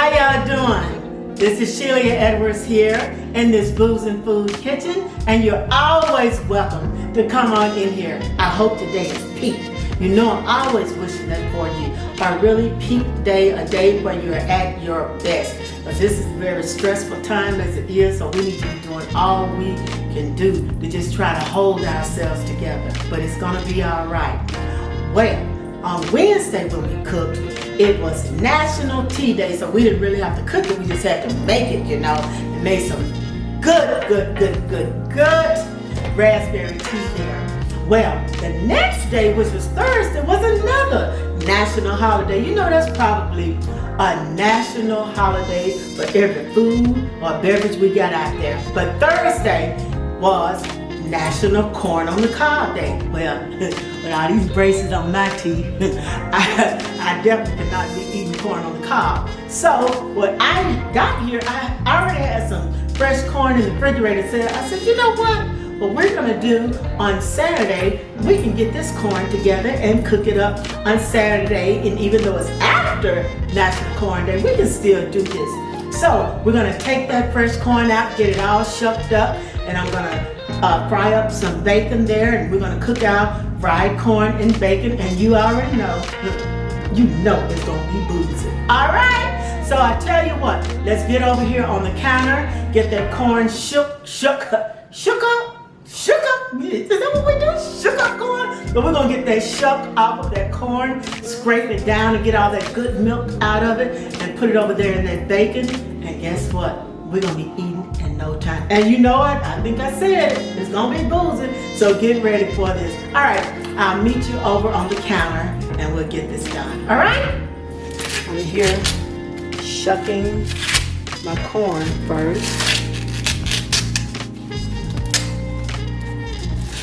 How y'all doing? This is Shelia Edwards here in this Boozin Food Kitchen, and you're always welcome to come on in here. I hope today is peak. You know I'm always wishing that for you. A really peak day, a day where you're at your best. Because this is a very stressful time as it is, so we need to be doing all we can do to just try to hold ourselves together. But it's gonna be all right. Well, on Wednesday when we cooked, it was National Tea Day, so we didn't really have to cook it, we just had to make it, you know, and made some good raspberry tea there. Well, the next day, which was Thursday, was another national holiday. You know, that's probably a national holiday for every food or beverage we got out there. But Thursday was National Corn on the Cob Day. Well, with all these braces on my teeth, I definitely could not be eating corn on the cob. So when I got here, I already had some fresh corn in the refrigerator. I said, you know what we're gonna do on Saturday, we can get this corn together and cook it up on Saturday. And even though it's after National Corn Day, we can still do this. So we're gonna take that fresh corn out, get it all shucked up, and I'm gonna fry up some bacon there, and we're gonna cook out fried corn and bacon, and you already know, it's gonna be Boozin. All right, so I tell you what, let's get over here on the counter, get that corn shook up. Is that what we do? Shook up corn? But we're gonna get that shuck off of that corn, scrape it down and get all that good milk out of it, and put it over there in that bacon, and guess what? We're gonna be eating in no time. And you know what? I think I said it. It's gonna be Boozin, so get ready for this. All right, I'll meet you over on the counter and we'll get this done. All right? I'm here shucking my corn first.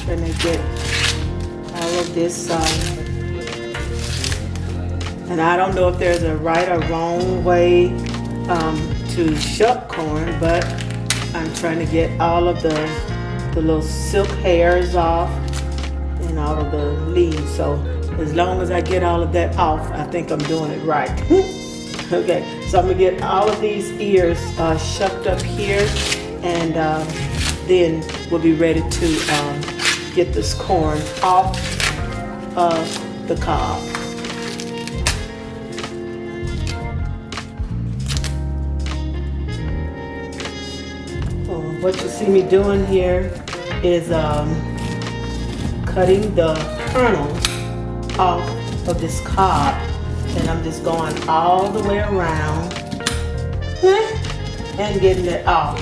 Trying to get all of this and I don't know if there's a right or wrong way to shuck corn, but I'm trying to get all of the little silk hairs off and all of the leaves. So as long as I get all of that off, I think I'm doing it right. Okay, so I'm gonna get all of these ears shucked up here, and then we'll be ready to get this corn off of the cob. What you see me doing here is cutting the kernels off of this cob, and I'm just going all the way around and getting it off.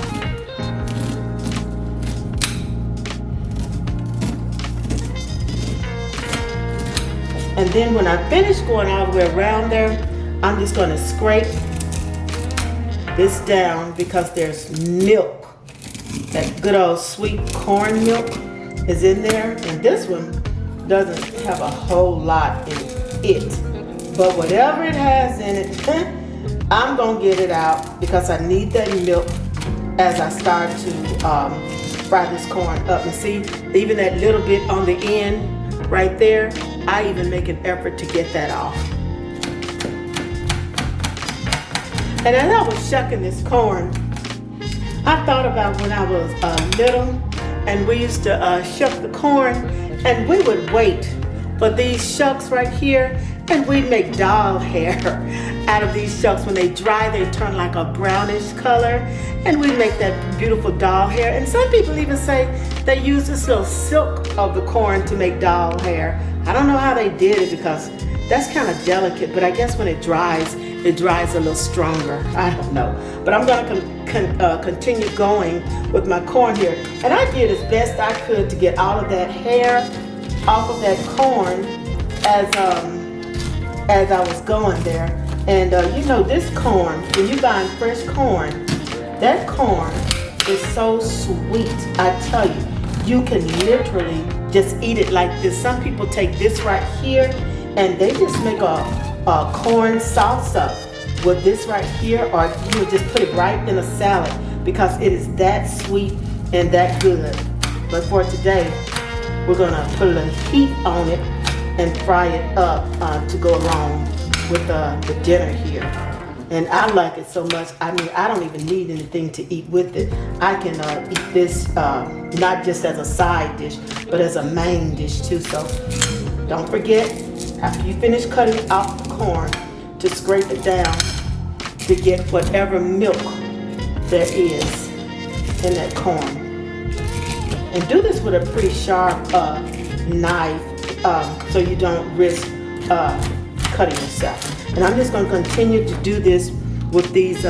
And then when I finish going all the way around there, I'm just going to scrape this down because there's milk. That good old sweet corn milk is in there. And this one doesn't have a whole lot in it. But whatever it has in it, I'm going to get it out because I need that milk as I start to fry this corn up. And see, even that little bit on the end right there, I even make an effort to get that off. And as I was shucking this corn, I thought about when I was little and we used to shuck the corn, and we would wait for these shucks right here, and we'd make doll hair out of these shucks. When they dry, they turn like a brownish color, and we make that beautiful doll hair. And some people even say they use this little silk of the corn to make doll hair. I don't know how they did it because that's kind of delicate, but I guess when it dries a little stronger. I don't know. But I'm going to continue going with my corn here. And I did as best I could to get all of that hair off of that corn as I was going there. And you know, this corn, when you're buying fresh corn, that corn is so sweet. I tell you, you can literally just eat it like this. Some people take this right here and they just make a corn salsa with this right here, or you just put it right in a salad because it is that sweet and that good. But for today, we're gonna put a little heat on it and fry it up to go along with the dinner here. And I like it so much, I mean, I don't even need anything to eat with it. I can eat this not just as a side dish, but as a main dish too. So don't forget, after you finish cutting out the corn, to scrape it down to get whatever milk there is in that corn. And do this with a pretty sharp knife so you don't risk cutting yourself. And I'm just going to continue to do this with these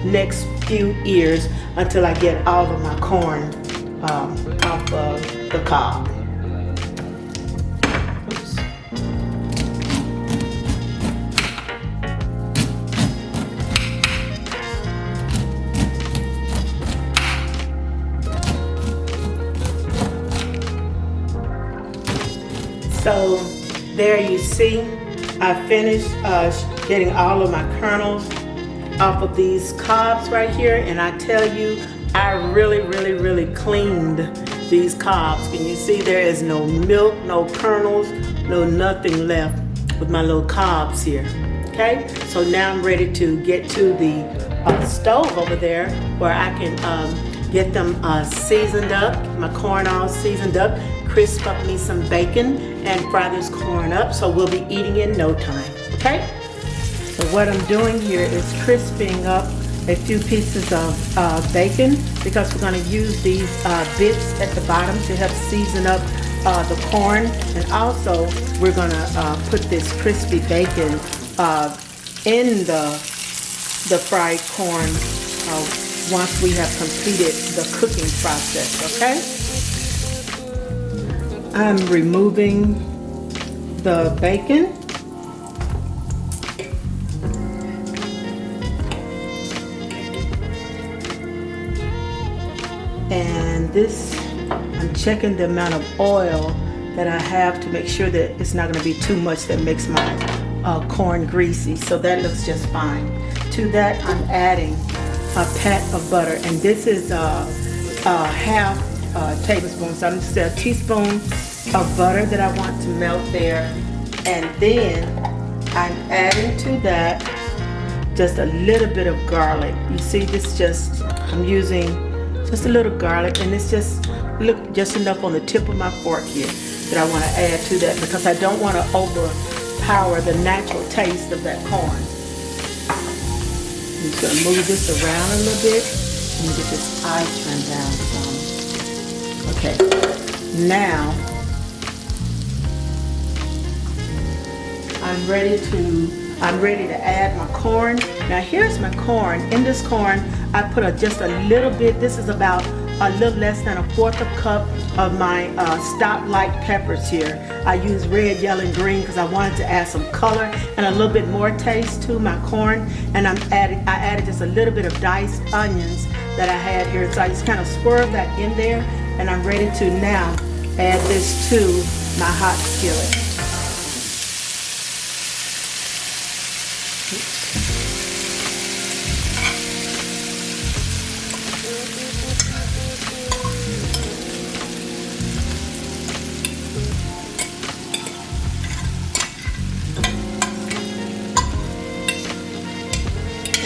next few ears until I get all of my corn off of the cob. Oops. So there you see, I finished getting all of my kernels off of these cobs right here, and I tell you, I really cleaned these cobs. Can you see there is no milk, no kernels, no nothing left with my little cobs here? Okay, so now I'm ready to get to the stove over there where I can get them seasoned up, my corn all seasoned up, crisp up me some bacon and fry this corn up so we'll be eating in no time, okay? So what I'm doing here is crisping up a few pieces of bacon because we're going to use these bits at the bottom to help season up the corn, and also we're going to put this crispy bacon in the fried corn once we have completed the cooking process, okay? I'm removing the bacon. And this, I'm checking the amount of oil that I have to make sure that it's not going to be too much that makes my corn greasy. So that looks just fine. To that, I'm adding a pat of butter, and this is a half tablespoon. So I'm just a teaspoon of butter that I want to melt there, and then I'm adding to that just a little bit of garlic. You see, this just, I'm using just a little garlic, and it's just enough on the tip of my fork here that I want to add to that because I don't want to overpower the natural taste of that corn. I'm just going to move this around a little bit and get this eye turned down some. Okay, now I'm ready to add my corn. Now here's my corn. In this corn, I put just a little bit. This is about a little less than 1/4 cup of my stoplight peppers here. I use red, yellow, and green because I wanted to add some color and a little bit more taste to my corn. And I added just a little bit of diced onions that I had here. So I just kind of swirl that in there, and I'm ready to now add this to my hot skillet.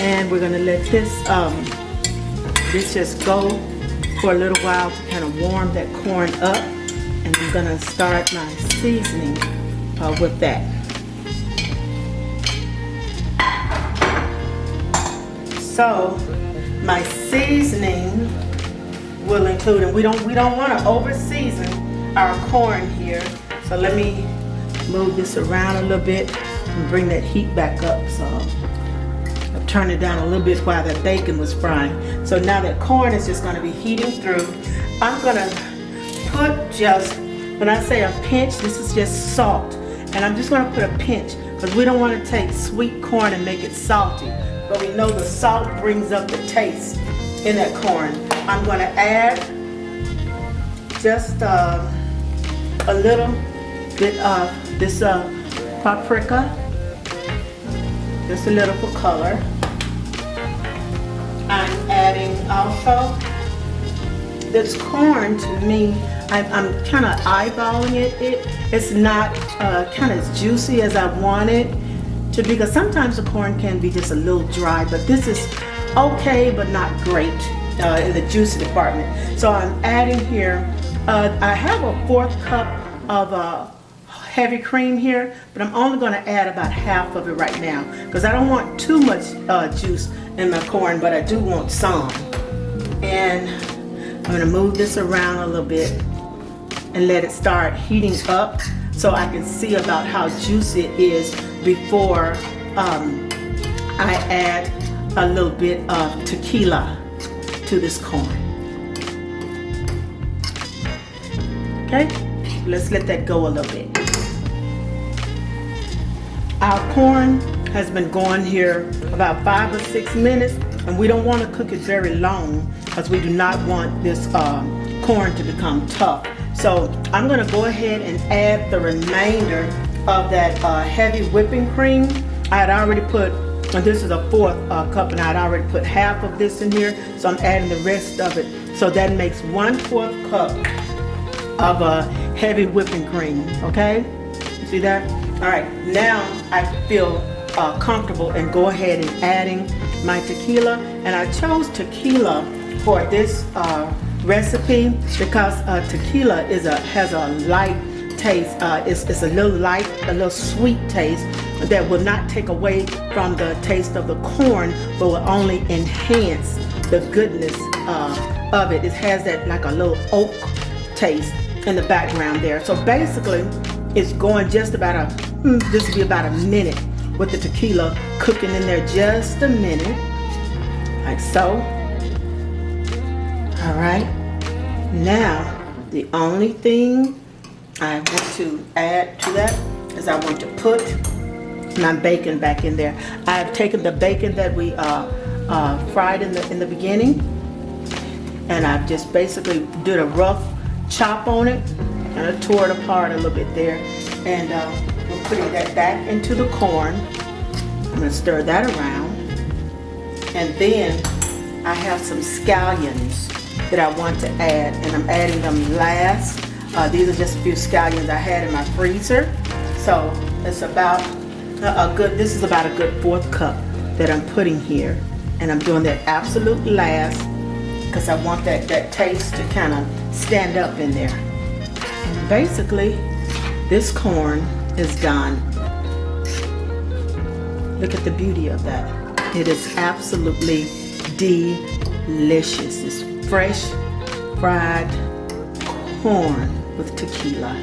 And we're gonna let this just go for a little while to kind of warm that corn up, and I'm gonna start my seasoning with that. So my seasoning will include, and we don't want to over season our corn here. So let me move this around a little bit and bring that heat back up. So I'll turn it down a little bit while that bacon was frying. So now that corn is just going to be heating through, I'm going to put just, when I say a pinch, this is just salt. And I'm just going to put a pinch because we don't want to take sweet corn and make it salty. But we know the salt brings up the taste in that corn. I'm going to add just a little bit of this paprika, just a little for color. I'm adding also this corn. To me, I'm kind of eyeballing it. It's not kind of as juicy as I want it. because sometimes the corn can be just a little dry, but this is okay, but not great in the juice department. So I'm adding here, I have a 1/4 cup of heavy cream here, but I'm only going to add about half of it right now because I don't want too much juice in my corn, but I do want some. And I'm going to move this around a little bit and let it start heating up so I can see about how juicy it is before I add a little bit of tequila to this corn. Okay, let's let that go a little bit. Our corn has been going here about 5 or 6 minutes, and we don't want to cook it very long because we do not want this corn to become tough. So I'm going to go ahead and add the remainder of that heavy whipping cream. I had already put, and this is a 1/4 cup, and I had already put half of this in here, so I'm adding the rest of it. So that makes 1/4 cup of heavy whipping cream, okay? You see that? All right, now I feel comfortable and go ahead and adding my tequila. And I chose tequila for this recipe because tequila has a light taste. It's a little light, a little sweet taste that will not take away from the taste of the corn, but will only enhance the goodness of it. It has that like a little oak taste in the background there. So basically, it's going just about this will be about a minute with the tequila cooking in there, just a minute, like so. All right. Now, the only thing I want to add to that is I want to put my bacon back in there. I've taken the bacon that we fried in the beginning, and I've just basically did a rough chop on it, and I tore it apart a little bit there, and we're putting that back into the corn. I'm going to stir that around, and then I have some scallions that I want to add, and I'm adding them last. These are just a few scallions I had in my freezer, so it's about this is about a good 1/4 cup that I'm putting here, and I'm doing that absolute last because I want that taste to kind of stand up in there. And basically, this corn is done. Look at the beauty of that. It is absolutely delicious. It's fresh fried corn with tequila.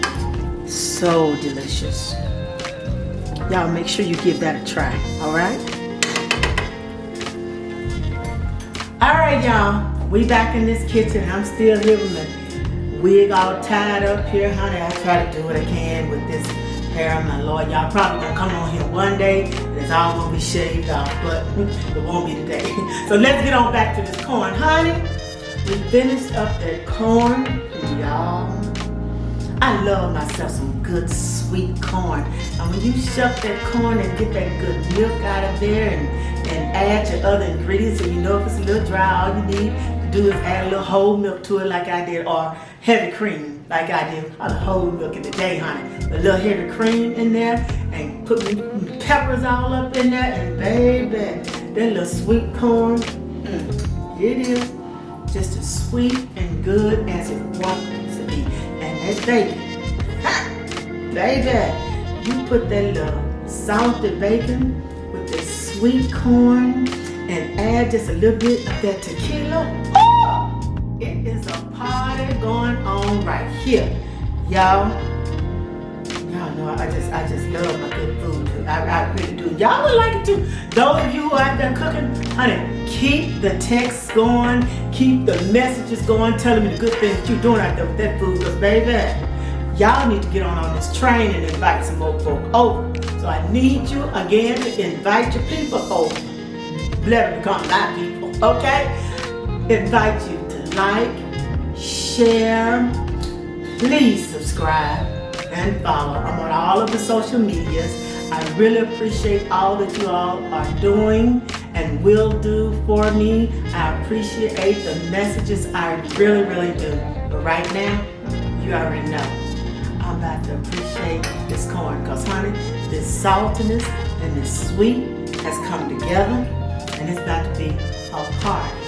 So delicious. Y'all make sure you give that a try, all right? All right, y'all. We back in this kitchen. I'm still here with my wig all tied up here, honey. I try to do what I can with this hair, my Lord. Y'all probably gonna come on here one day and it's all gonna be shaved off, but it won't be today. So let's get on back to this corn, honey. We finished up that corn, y'all. I love myself some good sweet corn. And when you shuck that corn and get that good milk out of there and add your other ingredients, and you know if it's a little dry, all you need to do is add a little whole milk to it like I did, or heavy cream like I did. A whole milk in the day, honey. A little heavy cream in there and put peppers all up in there, and baby, that little sweet corn, it is just as sweet and good as it wants to be. And that bacon, baby, you put that little salted bacon with the sweet corn and add just a little bit of that tequila. Oh, it is a party going on right here, y'all. Y'all know I just love my good food. I really do. Y'all would like it too. Those of you who have been cooking, honey, keep the texts going, keep the messages going, telling me the good things that you're doing out there with that food. Because baby, y'all need to get on this train and invite some more folk over. So I need you again to invite your people over. Let them become my people, okay? Invite you to like, share, please subscribe and follow. I'm on all of the social medias. I really appreciate all that you all are doing and will do for me. I appreciate the messages. I really, really do. But right now, you already know. I'm about to appreciate this corn because, honey, this saltiness and this sweet has come together and it's about to be a party.